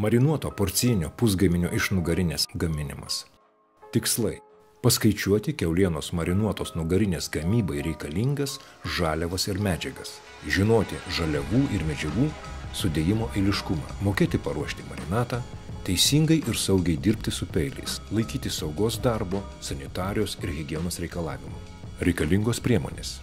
Marinuoto porcijinio pusgaminio iš nugarinės gaminimas. Tikslai. Paskaičiuoti kiaulienos marinuotos nugarinės gamybai reikalingas žaliavas ir medžiagas. Žinoti žaliavų ir medžiagų sudėjimo eiliškumą. Mokėti paruošti marinatą. Teisingai ir saugiai dirbti su peiliais. Laikyti saugos darbo, sanitarijos ir higienos reikalavimų. Reikalingos priemonės.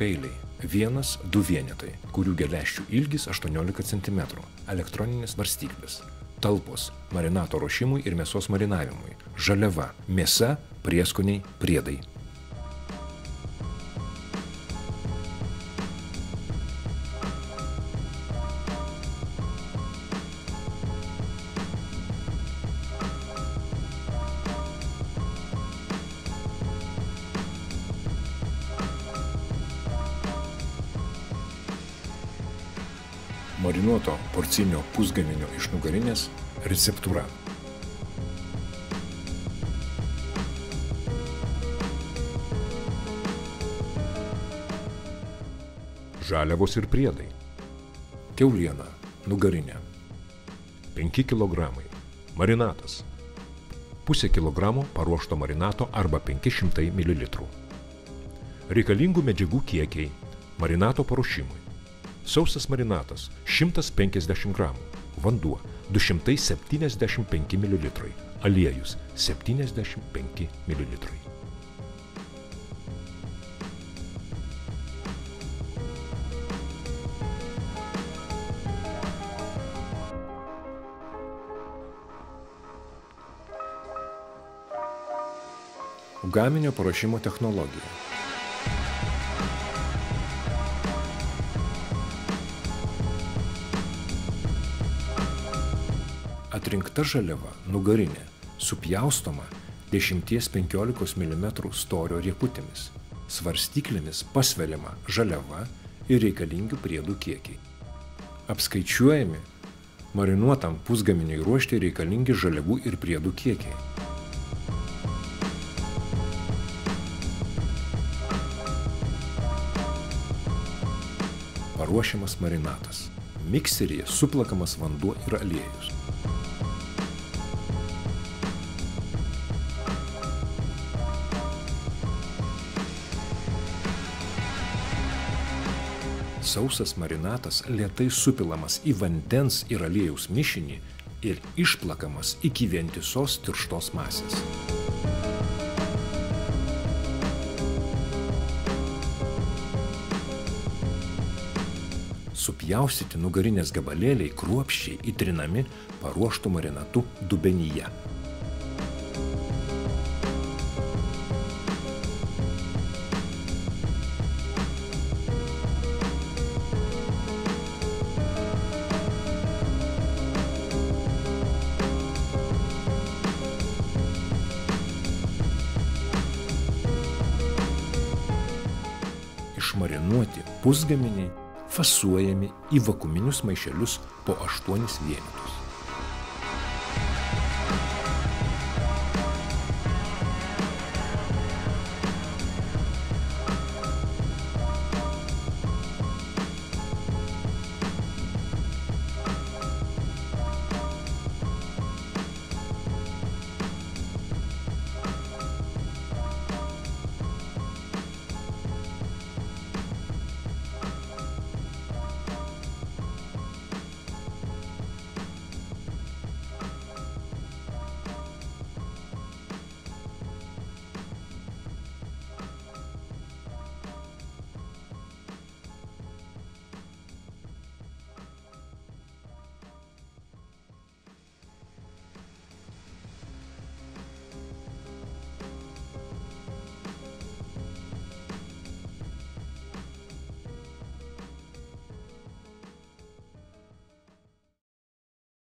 Peiliai. 1-2 vienetai, kurių geleščių ilgis 18 cm. Elektroninės varstyklės. Talpos marinato ruošimui ir mėsos marinavimui. Žaliava. Mėsa, prieskoniai, priedai. Marinuoto porcijinio pusgaminio iš nugarinės receptūra. Žaliavos ir priedai. Kiauliena, nugarinė. 5 kg. Marinatas. Pusė kilogramo paruošto marinato arba 500 ml. Reikalingų medžiagų kiekiai marinato paruošimui. Sausas marinatas 150 g, vanduo 275 ml, aliejus 75 ml. Gaminio paruošimo technologija. Atrinkta žaliava nugarinė, supjaustoma 10–15 mm storio riekutėmis. Svarstyklėmis pasveliama žaliava ir reikalingi priedų kiekiai. Apskaičiuojami marinuotam pusgaminiui ruošti reikalingi žaliavų ir priedų kiekiai. Paruošiamas marinatas. Mikseryje suplakamas vanduo ir aliejus. Sausas marinatas lėtai supilamas į vandens ir aliejaus mišinį ir išplakamas iki vientisos tirštos masės. Supjaustyti nugarinės gabalėliai kruopščiai įtrinami paruoštų marinatų dubenyje. Išmarinuoti pusgaminiai fasuojami į vakuuminius maišelius po 8 vienetus.